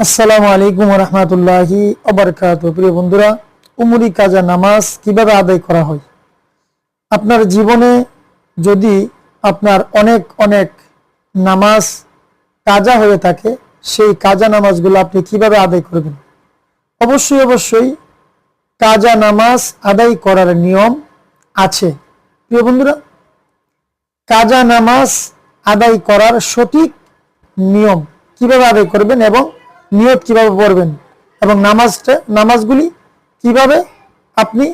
আসসালামু আলাইকুম ওয়া রাহমাতুল্লাহি ওয়া বারাকাতুহু। প্রিয় বন্ধুরা, উমরি কাজা নামাজ কিভাবে আদায় করা হয়? আপনার জীবনে যদি আপনার অনেক অনেক নামাজ কাজা হয়ে থাকে, সেই কাজা নামাজগুলো আপনি কিভাবে আদায় করবেন? অবশ্যই কাজা নামাজ আদায় করার নিয়ম আছে। প্রিয় বন্ধুরা, কাজা নামাজ আদায় করার সঠিক নিয়ম কিভাবে আদায় করবেন এবং নিয়ত কিভাবে পড়বেন এবং নামাজগুলি কিভাবে আপনি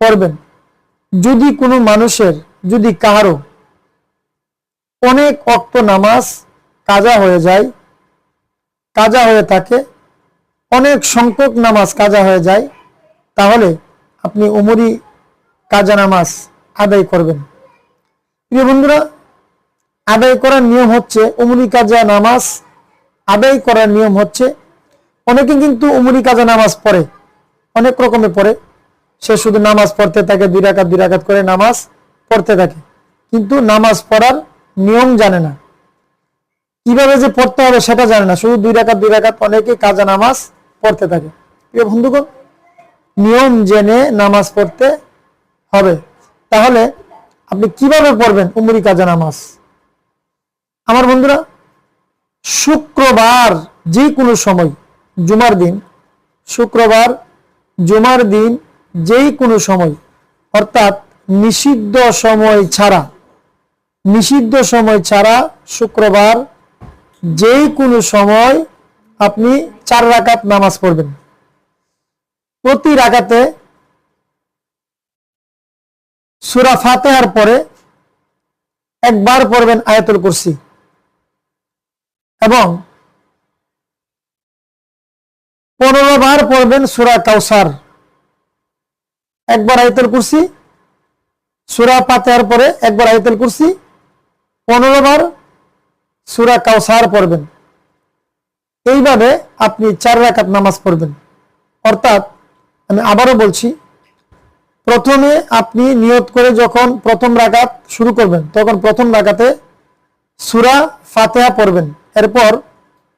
পড়বেন। যদি কোনো মানুষের, যদি কারো অনেক ওয়াক্ত নামাজ কাজা হয়ে যায়, কাজা হয়ে থাকে, অনেক সংখ্যক নামাজ কাজা হয়ে যায়, তাহলে আপনি উমরি কাজা নামাজ আদায় করবেন। প্রিয় বন্ধুরা, আদায় করার নিয়ম হচ্ছে, উমরি কাজা নামাজ আদায় করার নিয়ম হচ্ছে, অনেকে কিন্তু উমরি কাজা নামাজ পড়ে, অনেক রকমের পড়ে। সে শুধু নামাজ পড়তে থাকে, দুই রাকাত করে নামাজ পড়তে থাকে, কিন্তু নামাজ পড়ার নিয়ম জানে না, কিভাবে যে পড়তে হবে সেটা জানে না, শুধু দুই রাকাত অনেকে কাজা নামাজ পড়তে থাকে। প্রিয় বন্ধুগণ, নিয়ম জেনে নামাজ পড়তে হবে। তাহলে আপনি কিভাবে পড়বেন উমরি কাজা নামাজ? আমার বন্ধুরা, শুক্রবার যে কোনো সময়, জুমার দিন, শুক্রবার জুমার দিন যেই কোনো সময়, অর্থাৎ নিষিদ্ধ সময় ছাড়া শুক্রবার যেই কোনো সময় আপনি 4 রাকাত নামাজ পড়বেন। প্রতি রাকাতে সূরা ফাতিহার পরে একবার পড়বেন আয়াতুল কুরসি এবং 15 বার পড়বেন সূরা কাউসার। একবার আয়াতুল কুরসি, সূরা ফাতিহার পরে একবার আয়াতুল কুরসি, 15 বার সূরা কাউসার পড়বেন। এইভাবে আপনি 4 রাকাত নামাজ পড়বেন। অর্থাৎ আমি আবারও বলছি, প্রথমে আপনি নিয়ত করে যখন প্রথম রাকাত শুরু করবেন, তখন প্রথম রাকাতে সূরা ফাতিহা পড়বেন, এরপর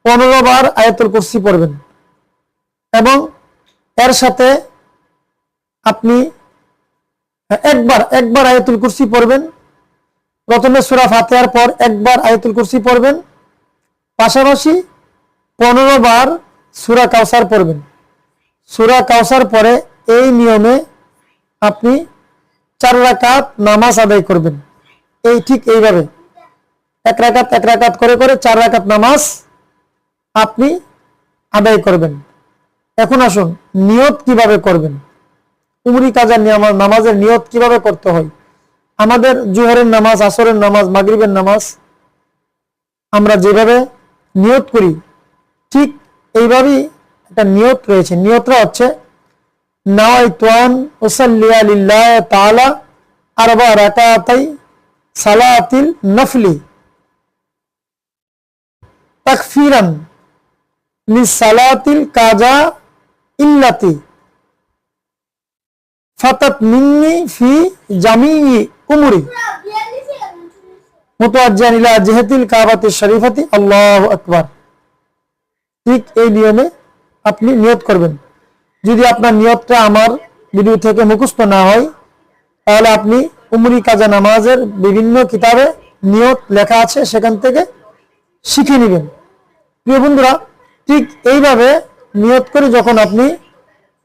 15 বার আয়াতুল কুরসি পড়বেন এবং এর সাথে আপনি একবার আয়াতুল কুরসি পড়বেন। প্রথমে সূরা ফাতিহার পর একবার আয়াতুল কুরসি পড়বেন, পাশাপাশি 15 বার সূরা কাউসার পড়বেন। সূরা কাউসার পরে এই নিয়মে আপনি 4 রাকাত নামাজ আদায় করবেন। ঠিক এইভাবে এক রাকাত করে 4 রাকাত নামাজ আপনি আদায় করবেন। এখন আসুন, নিয়ত কিভাবে করবেন? উমরি কাজা নামাজের নিয়ত কিভাবে করতে হয়? আমাদের জোহরের নামাজ, আসরের নামাজ, মাগরিবের নামাজ আমরা যেভাবে নিয়ত করি, ঠিক এইভাবেই একটা নিয়ত রয়েছে। নিয়তটা হচ্ছে, নাওয়াইতু আন উসাল্লিয়া লিল্লাহি তাআলা আরবা রাকাতাই সালাতিল নফলি তাকফিরান লিসালাতিল কাজা ইল্লাতি ফাতাত মিন্নি ফি জামিই উমরি মুতাওয়াজ্জিহান ইলা জিহাতিল কাবাতিশ শরীফাতি আল্লাহু আকবার। ঠিক এই নিয়মে আপনি নিয়ত করবেন। যদি আপনার নিয়তটা আমার ভিডিও থেকে মুখস্থ না হয়, তাহলে আপনি উমরি কাজা নামাজের বিভিন্ন কিতাবে নিয়ত লেখা আছে, সেখান থেকে শিখে নেবেন। প্রিয় বন্ধুরা, ঠিক এইভাবে নিয়ত করে যখন আপনি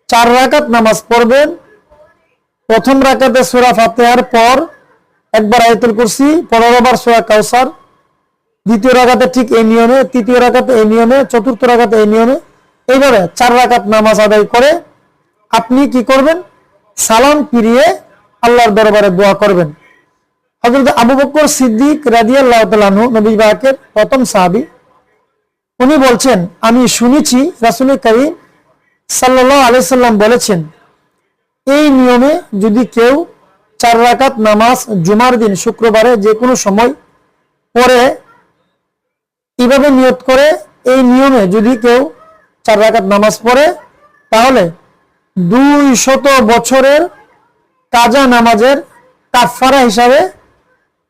4 রাকাত নামাজ পড়বেন, প্রথম রাকাতে সূরা ফাতিহার পর একবার আয়াতুল কুরসি, 15 বার সূরা কাউসার, দ্বিতীয় রাকাতে ঠিক এই নিয়মে, তৃতীয় রাকাতে এই নিয়মে, চতুর্থ রাকাতে এই নিয়মে, এইভাবে 4 রাকাত নামাজ আদায় করে আপনি কি করবেন? সালাম ফিরিয়ে আল্লাহর দরবারে দোয়া করবেন। হযরত আবু বকর সিদ্দিক রাদিয়াল্লাহু তাআলা আনহু, নবী পাকের প্রথম সাহাবী, উনি বলছেন, আমি শুনেছি রাসূল করিম সাল্লাল্লাহু আলাইহি সাল্লাম বলেছেন, এই নিয়মে যদি কেউ 4 রাকাত নামাজ জুমার দিন, শুক্রবারে যে কোনো সময় পড়ে, এইভাবে নিয়ত করে এই নিয়মে যদি কেউ 4 রাকাত নামাজ পড়ে, তাহলে 200 বছরের কাজা নামাজের কাফারা হিসাবে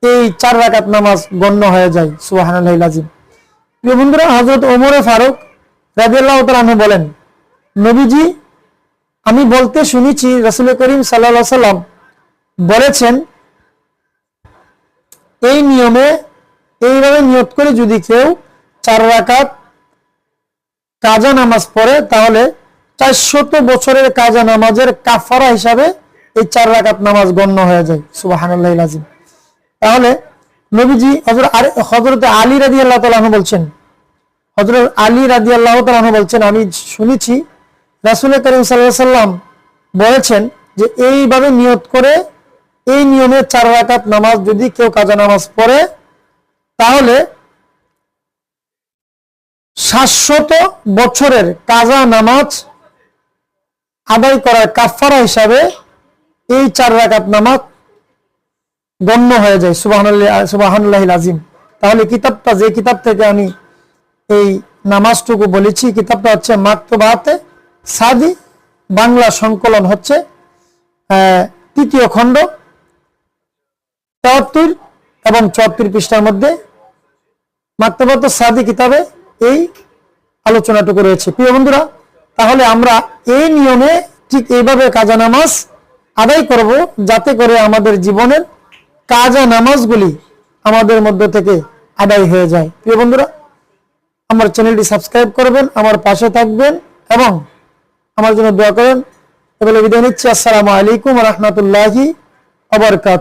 এই 4 রাকাত নামাজ গণ্য হয়ে যায়। সুবহানাল্লাহিল আযীম। প্রিয় বন্ধুরা, হযরত ওমর ফারুক রাদিয়াল্লাহু তাআলা আনহু বলেন, নবীজি আমি বলতে শুনেছি রাসূল করিম সাল্লাল্লাহু আলাইহি সাল্লাম বলেছেন, এই নিয়মে এইভাবে নিয়ত করে যদি কেউ 4 রাকাত কাজা নামাজ পড়ে তাহলে 400 বছরের কাজা নামাজের কাফারা হিসাবে এই 4 রাকাত নামাজ গণ্য হয়ে যায়। সুবহানাল্লাহিল আযীম। তাহলে নবীজি হযরত আলী রাদিয়াল্লাহু তাআলা আনহু বলছেন, হযরত আলী রাদিয়াল্লাহু তাআলা আনহু বলছেন, আমি শুনেছি রাসূল করিম সাল্লাল্লাহু আলাইহি সাল্লাম বলেছেন যে এইভাবে নিয়ত করে এই নিয়মে 4 রাকাত নামাজ যদি কেউ কাজা নামাজ পড়ে তাহলে 700 বছরের কাজা নামাজ আদায় করার কাফারা হিসাবে এই 4 রাকাত নামাজ গণ্য হয়ে যায়। সুবহানাল্লাহিল আযীম। তাহলে কিতাবটা, যে কিতাব থেকে আমি এই নামাজটুকু বলেছি, কিতাবটা হচ্ছে মাকতুবাতে সাদি, বাংলা সংকলন হচ্ছে 3য় খণ্ড 73 এবং 74 পৃষ্ঠার মধ্যে মাকতুবাতে সাদি কিতাবে এই আলোচনাটুকু রয়েছে। প্রিয় বন্ধুরা, তাহলে আমরা এই নিয়মে ঠিক এইভাবে কাজা নামাজ আদায় করব, যাতে করে আমাদের জীবনের কাজা নামাজগুলি আমাদের মধ্য থেকে আদায় হয়ে যায়। প্রিয় বন্ধুরা, আমার চ্যানেলটি সাবস্ক্রাইব করবেন, আমার পাশে থাকবেন এবং আমার জন্য দোয়া করেন। এগুলো বিদায় নিচ্ছি। আসসালামু আলাইকুম ওয়া রাহমাতুল্লাহি ওয়া বারাকাতুহু।